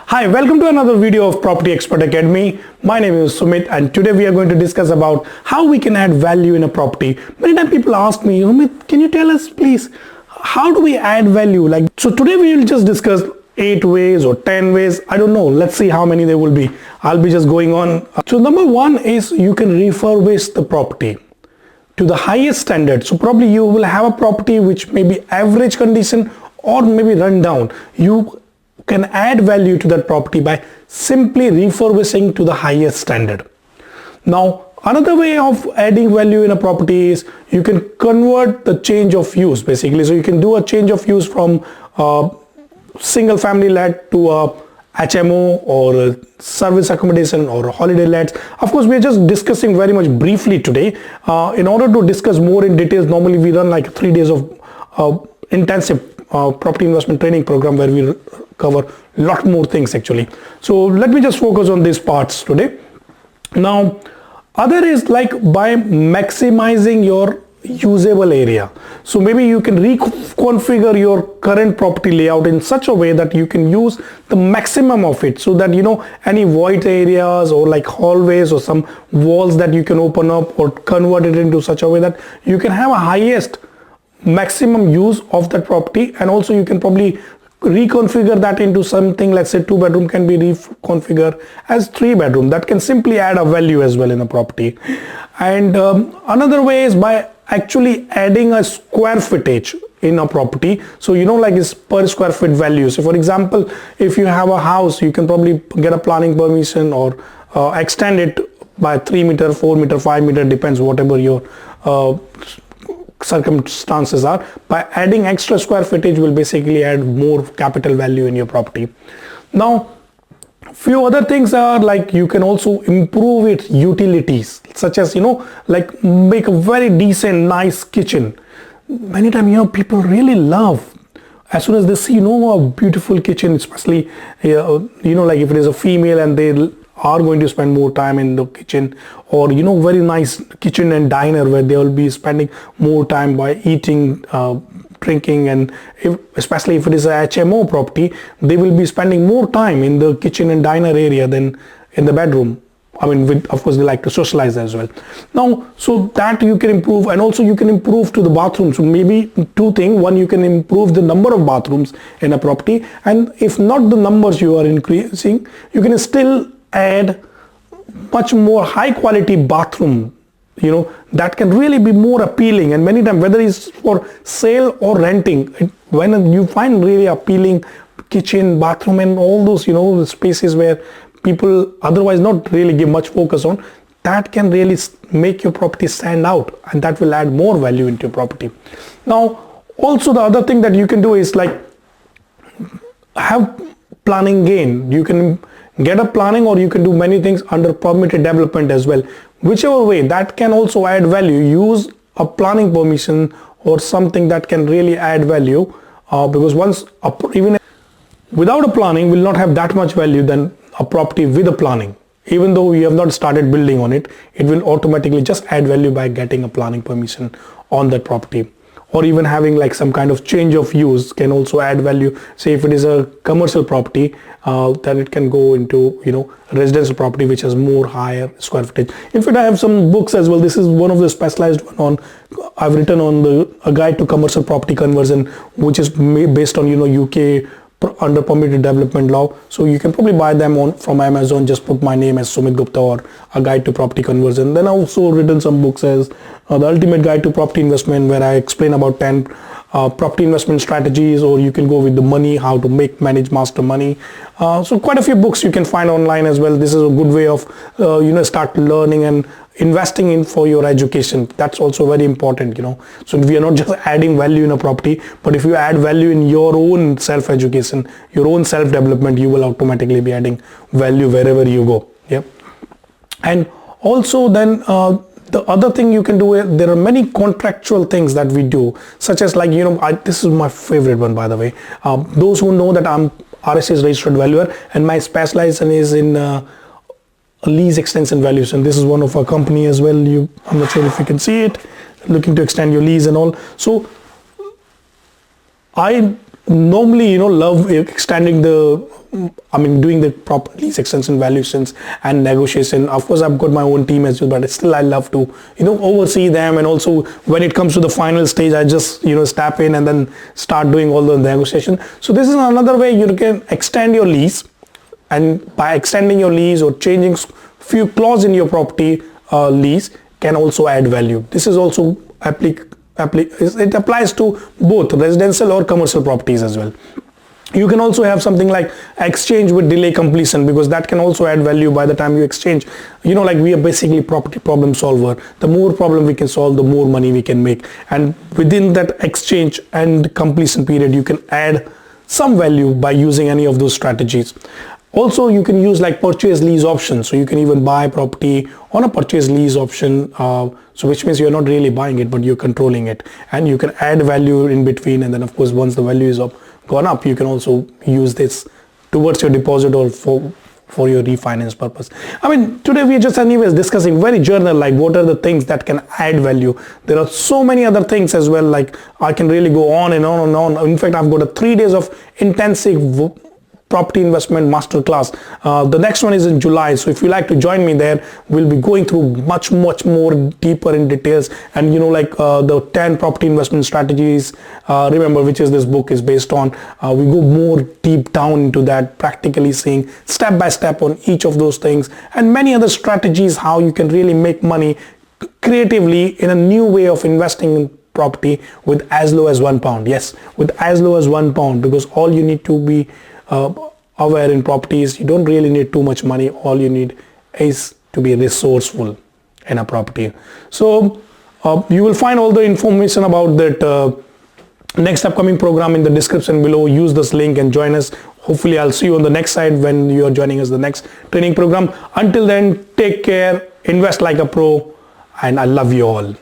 Hi, welcome to another video of Property Expert Academy. My name is Sumit and today we are going to discuss about how we can add value in a property. Many times people ask me, Sumit, can you tell us please, how do we add value? So today we will just discuss 8 ways or 10 ways. I don't know. Let's see how many there will be. I'll be just going on. So number one is you can refurbish the property to the highest standard. So probably you will have a property which may be average condition or maybe run down. You can add value to that property by simply refurbishing to the highest standard. Now, another way of adding value in a property is you can convert the change of use basically. So you can do a change of use from single family let to a HMO or a service accommodation or holiday lets. Of course, we are just discussing very much briefly today. In order to discuss more in details, normally we run like 3 days of intensive property investment training program where we cover a lot more things actually. So let me just focus on these parts today. Now, other is like by maximizing your usable area. So maybe you can reconfigure your current property layout in such a way that you can use the maximum of it, so that any void areas or like hallways or some walls that you can open up or convert it into such a way that you can have a highest maximum use of that property. And also you can probably reconfigure that into something, let's say 2 bedroom can be reconfigured as 3 bedroom. That can simply add a value as well in a property. And another way is by actually adding a square footage in a property. So like it's per square foot value. So for example, if you have a house, you can probably get a planning permission or extend it by 3 meter, 4 meter, 5 meter, depends whatever your circumstances are. By adding extra square footage will basically add more capital value in your property. Now, few other things are like you can also improve its utilities, such as like make a very decent nice kitchen. Many times people really love, as soon as they see a beautiful kitchen, especially like if it is a female and they are going to spend more time in the kitchen, or very nice kitchen and diner where they will be spending more time by eating, drinking, and especially if it is a HMO property, they will be spending more time in the kitchen and diner area than in the bedroom. I mean, of course they like to socialize as well. Now, so that you can improve, and also you can improve to the bathroom. So maybe 2 things. One, you can improve the number of bathrooms in a property, and if not the numbers you are increasing, you can still add much more high quality bathroom, that can really be more appealing. And many times, whether it's for sale or renting, when you find really appealing kitchen, bathroom, and all those spaces where people otherwise not really give much focus on, that can really make your property stand out, and that will add more value into your property. Now, also the other thing that you can do is like have planning gain. You can get a planning, or you can do many things under permitted development as well. Whichever way, that can also add value. Use a planning permission or something that can really add value, because once even without a planning will not have that much value than a property with a planning. Even though you have not started building on it, it will automatically just add value by getting a planning permission on that property. Or even having like some kind of change of use can also add value. Say if it is a commercial property, then it can go into residential property which has more higher square footage. In fact, I have some books as well. This is one of the specialized one on I've written on a guide to commercial property conversion, which is based on UK under permitted development law. So you can probably buy them from Amazon. Just put my name as Sumit Gupta or a guide to property conversion. Then I also written some books as the ultimate guide to property investment, where I explain about 10 property investment strategies, or you can go with the money, how to manage master money. So quite a few books you can find online as well. This is a good way of start learning and investing in for your education. That's also very important. So we are not just adding value in a property, but if you add value in your own self-education, your own self-development, you will automatically be adding value wherever you go. Yeah. And also then the other thing you can do, there are many contractual things that we do, such as like this is my favorite one, by the way. Those who know that I'm RSA's registered valuer, and my specialization is in lease extension valuation. This is one of our company as well. I'm not sure if you can see it, looking to extend your lease and all. So I normally, love extending doing the proper lease extension valuations and negotiation. Of course, I've got my own team as well, but still I love to, oversee them. And also when it comes to the final stage, I just, step in and then start doing all the negotiation. So this is another way you can extend your lease. And by extending your lease or changing few clauses in your property lease can also add value. This is also it applies to both residential or commercial properties as well. You can also have something like exchange with delay completion, because that can also add value by the time you exchange. Like we are basically property problem solver. The more problem we can solve, the more money we can make. And within that exchange and completion period, you can add some value by using any of those strategies. Also, you can use like purchase lease options. So you can even buy property on a purchase lease option. So which means you're not really buying it, but you're controlling it. And you can add value in between. And then of course, once the value is gone up, you can also use this towards your deposit or for your refinance purpose. Today we're just anyways discussing very general, like what are the things that can add value. There are so many other things as well. Like I can really go on and on and on. In fact, I've got 3 days of intensive property investment masterclass. The next one is in July. So if you like to join me there, we'll be going through much more deeper in details. And the 10 property investment strategies, remember, which is this book is based on. We go more deep down into that, practically seeing step by step on each of those things, and many other strategies how you can really make money creatively in a new way of investing in property with as low as £1. Yes, with as low as £1, because all you need to be aware in properties, you don't really need too much money. All you need is to be resourceful in a property. So you will find all the information about that next upcoming program in the description below. Use this link and join us. Hopefully I'll see you on the next side when you are joining us the next training program. Until then, take care, invest like a pro, and I love you all.